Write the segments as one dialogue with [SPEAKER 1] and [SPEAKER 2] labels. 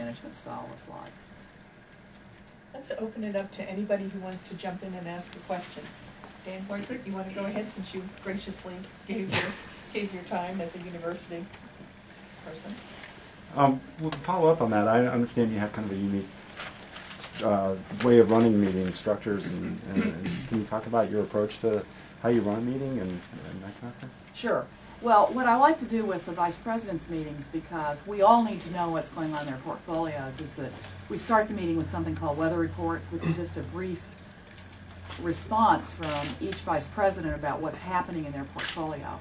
[SPEAKER 1] management style is like.
[SPEAKER 2] Let's open it up to anybody who wants to jump in and ask a question. Dan Whiteford, you want to go ahead since you graciously gave your time as a university person?
[SPEAKER 3] We'll follow up on that. I understand you have kind of a unique way of running meeting structures, and can you talk about your approach to how you run a meeting and that kind of thing?
[SPEAKER 1] Sure. Well, what I like to do with the vice president's meetings, because we all need to know what's going on in their portfolios, is that we start the meeting with something called weather reports, which is just a brief response from each vice president about what's happening in their portfolio.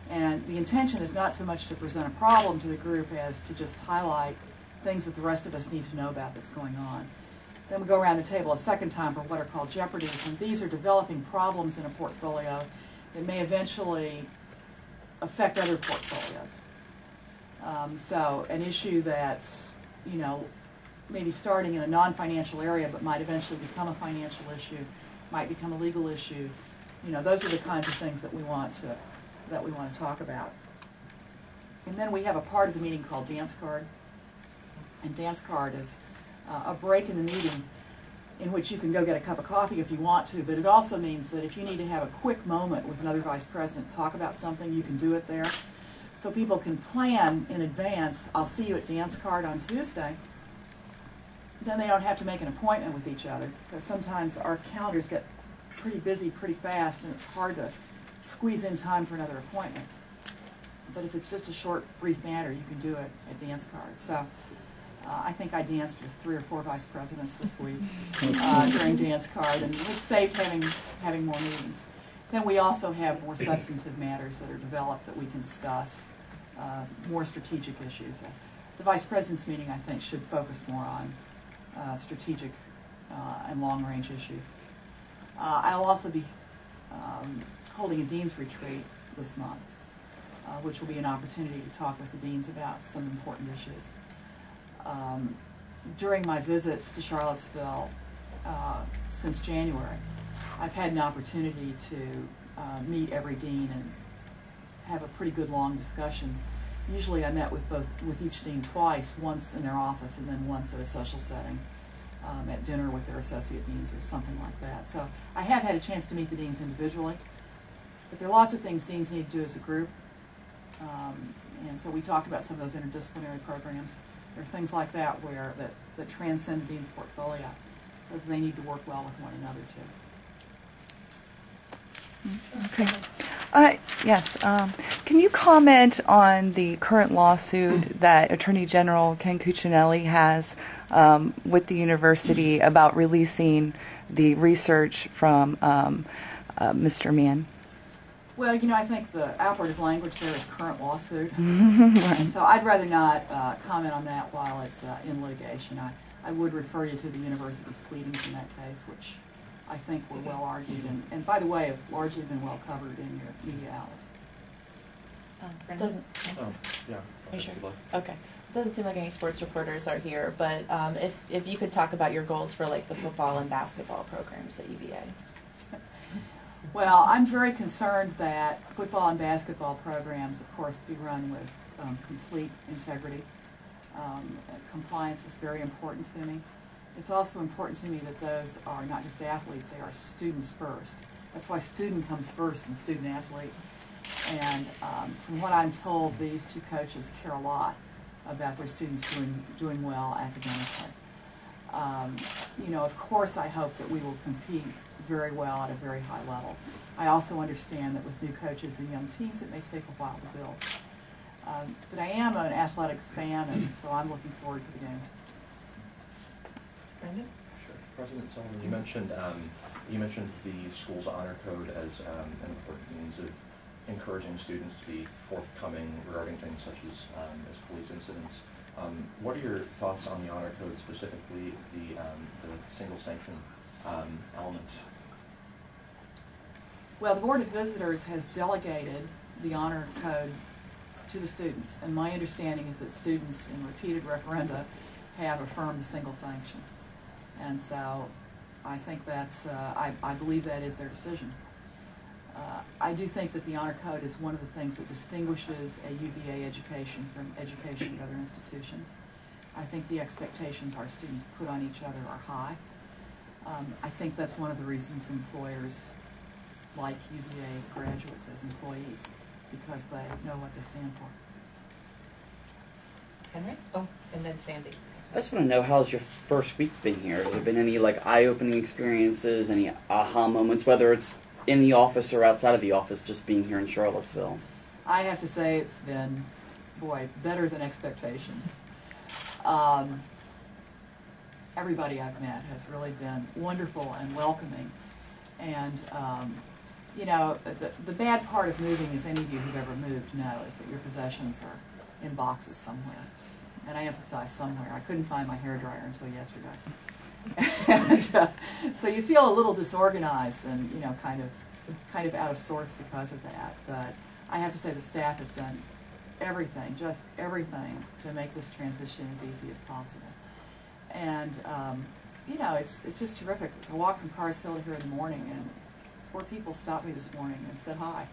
[SPEAKER 1] And the intention is not so much to present a problem to the group as to just highlight things that the rest of us need to know about that's going on. Then we go around the table a second time for what are called jeopardies, and these are developing problems in a portfolio that may eventually affect other portfolios. So an issue that's, you know, maybe starting in a non-financial area but might eventually become a financial issue, might become a legal issue. You know, those are the kinds of things that we want to talk about. And then we have a part of the meeting called dance card. And dance card is a break in the meeting in which you can go get a cup of coffee if you want to, but it also means that if you need to have a quick moment with another vice president, talk about something, you can do it there. So people can plan in advance, I'll see you at dance card on Tuesday. Then they don't have to make an appointment with each other, because sometimes our calendars get pretty busy pretty fast and it's hard to squeeze in time for another appointment. But if it's just a short, brief matter, you can do it at dance card. So I think I danced with 3 or 4 vice presidents this week during dance card, and it's saved having more meetings. Then we also have more substantive matters that are developed that we can discuss, more strategic issues. The vice president's meeting, I think, should focus more on strategic and long-range issues. I'll also be holding a dean's retreat this month, which will be an opportunity to talk with the deans about some important issues. During my visits to Charlottesville since January, I've had an opportunity to meet every dean and have a pretty good long discussion. Usually I met with each dean twice, once in their office and then once at a social setting, at dinner with their associate deans or something like that. So I have had a chance to meet the deans individually, but there are lots of things deans need to do as a group. And so we talked about some of those interdisciplinary programs. There are things like that that transcend the dean's portfolio, so they need to work well with one another too.
[SPEAKER 4] Okay. Yes. Can you comment on the current lawsuit that Attorney General Ken Cuccinelli has with the university about releasing the research from Mr. Mann?
[SPEAKER 1] Well, you know, I think the operative language there is current lawsuit. Right. And so I'd rather not comment on that while it's in litigation. I would refer you to the university's pleadings in that case, which I think were well argued and by the way, have largely been well covered in your media outlets.
[SPEAKER 5] Yeah.
[SPEAKER 6] Are you sure? Okay. Doesn't seem like any sports reporters are here, but if you could talk about your goals for like the football and basketball programs at UVA.
[SPEAKER 1] Well, I'm very concerned that football and basketball programs, of course, be run with complete integrity. Compliance is very important to me. It's also important to me that those are not just athletes, they are students first. That's why student comes first in student athlete. And from what I'm told, these two coaches care a lot about their students doing well academically. You know, of course I hope that we will compete very well at a very high level. I also understand that with new coaches and young teams it may take a while to build. But I am an athletics fan, and so I'm looking forward to the games.
[SPEAKER 2] Brandon?
[SPEAKER 5] Sure. President Sullivan, you mentioned the school's honor code as an important means of encouraging students to be forthcoming regarding things such as police incidents. What are your thoughts on the honor code, specifically the single sanction element?
[SPEAKER 1] Well, the Board of Visitors has delegated the honor code to the students, and my understanding is that students in repeated referenda have affirmed the single sanction. And so I think that's, I believe that is their decision. I do think that the honor code is one of the things that distinguishes a UVA education from education at other institutions. I think the expectations our students put on each other are high. I think that's one of the reasons employers like UVA graduates as employees, because they know what they stand for.
[SPEAKER 2] Henry? Oh, and then Sandy.
[SPEAKER 7] I just want to know, how's your first week been here? Has there been any like eye-opening experiences, any aha moments, whether it's in the office or outside of the office, just being here in Charlottesville?
[SPEAKER 1] I have to say it's been, boy, better than expectations. Everybody I've met has really been wonderful and welcoming. And, you know, the bad part of moving, as any of you who've ever moved know, is that your possessions are in boxes somewhere. And I emphasize somewhere. I couldn't find my hairdryer until yesterday. And, so you feel a little disorganized and, you know, kind of out of sorts because of that. But I have to say the staff has done everything, just everything, to make this transition as easy as possible. And, you know, it's just terrific. I walked from Carsfield here in the morning, and 4 people stopped me this morning and said hi.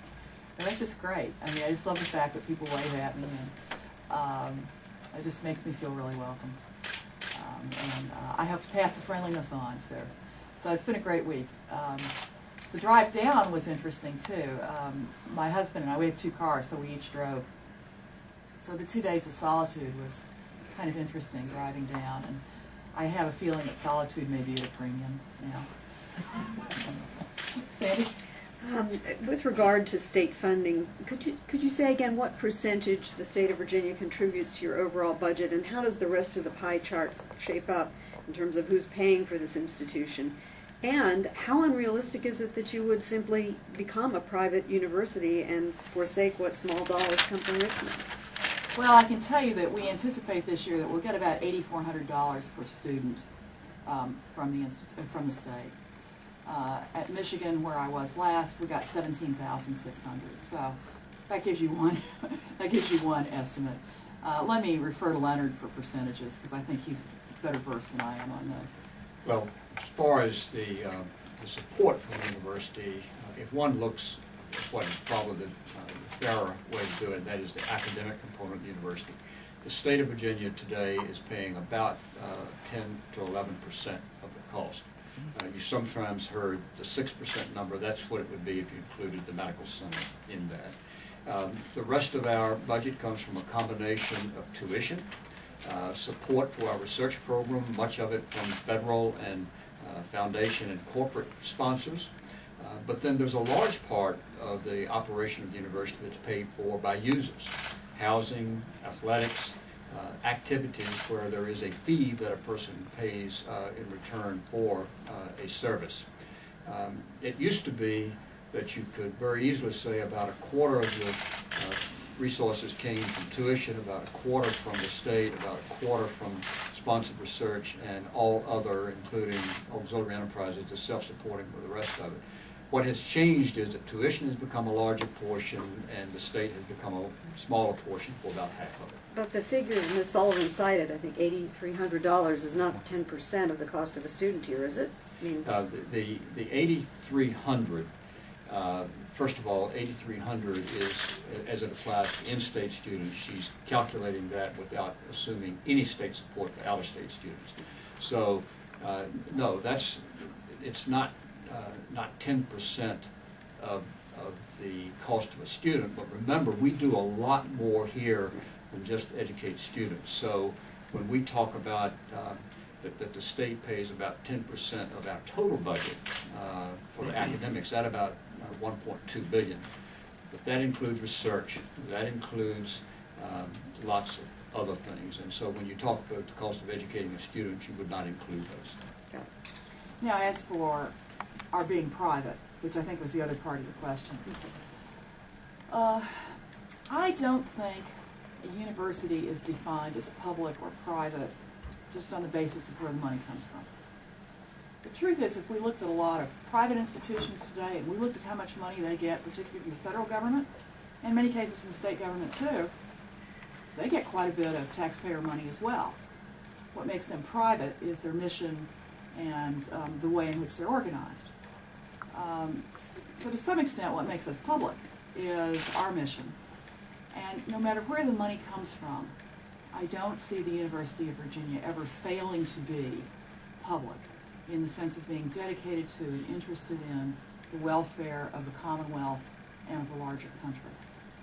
[SPEAKER 1] And that's just great. I mean, I just love the fact that people wave at me, and it just makes me feel really welcome. And I have to pass the friendliness on, too. So it's been a great week. The drive down was interesting, too. My husband and I, we have 2 cars, so we each drove. So the 2 days of solitude was kind of interesting, driving down. And I have a feeling that solitude may be at a premium now. Sandy?
[SPEAKER 8] With regard to state funding, could you say again what percentage the state of Virginia contributes to your overall budget, and how does the rest of the pie chart shape up in terms of who's paying for this institution? And how unrealistic is it that you would simply become a private university and forsake what small dollars come from Richmond?
[SPEAKER 1] Well, I can tell you that we anticipate this year that we'll get about $8,400 per student from the state. At Michigan, where I was last, we got $17,600. So that gives you one estimate. Let me refer to Leonard for percentages, because I think he's better versed than I am on this.
[SPEAKER 9] Well, as far as the support from the university, if one looks at what is probably the fairer way to do it, that is the academic component of the university. The state of Virginia today is paying about 10 to 11% of the cost. You sometimes heard the 6% number. That's what it would be if you included the medical center in that. The rest of our budget comes from a combination of tuition, support for our research program, much of it from federal and foundation and corporate sponsors. But then there's a large part of the operation of the university that's paid for by users. Housing, athletics, activities where there is a fee that a person pays in return for a service. It used to be that you could very easily say about a quarter of the resources came from tuition, about a quarter from the state, about a quarter from sponsored research, and all other, including auxiliary enterprises, the self-supporting with the rest of it. What has changed is that tuition has become a larger portion and the state has become a smaller portion for about half of it.
[SPEAKER 8] But the figure Ms. Sullivan cited, I think $8,300, is not 10% of the cost of a student here, is it? I mean,
[SPEAKER 9] the $8,300, first of all, $8,300 is, as it applies to in-state students, she's calculating that without assuming any state support for out-of-state students. So, no, it's not 10% of the cost of a student, but remember, we do a lot more here than just educate students. So when we talk about that the state pays about 10% of our total budget for the academics, that about $1.2 billion. But that includes research, that includes lots of other things. And so when you talk about the cost of educating a student, you would not include those.
[SPEAKER 1] Now, as for our being private, which I think was the other part of the question, I don't think a university is defined as public or private just on the basis of where the money comes from. The truth is, if we looked at a lot of private institutions today and we looked at how much money they get, particularly from the federal government, and in many cases from the state government too, they get quite a bit of taxpayer money as well. What makes them private is their mission and the way in which they're organized. So to some extent, what makes us public is our mission. And no matter where the money comes from, I don't see the University of Virginia ever failing to be public in the sense of being dedicated to and interested in the welfare of the Commonwealth and of the larger country.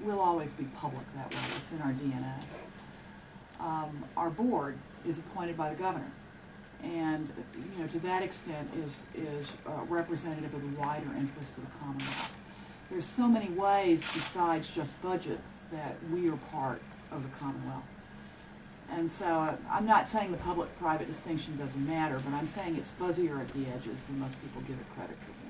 [SPEAKER 1] We'll always be public that way. It's in our DNA. Our board is appointed by the governor, and to that extent is representative of the wider interest of the Commonwealth. There's so many ways besides just budget that we are part of the Commonwealth. And so I'm not saying the public-private distinction doesn't matter, but I'm saying it's fuzzier at the edges than most people give it credit for being.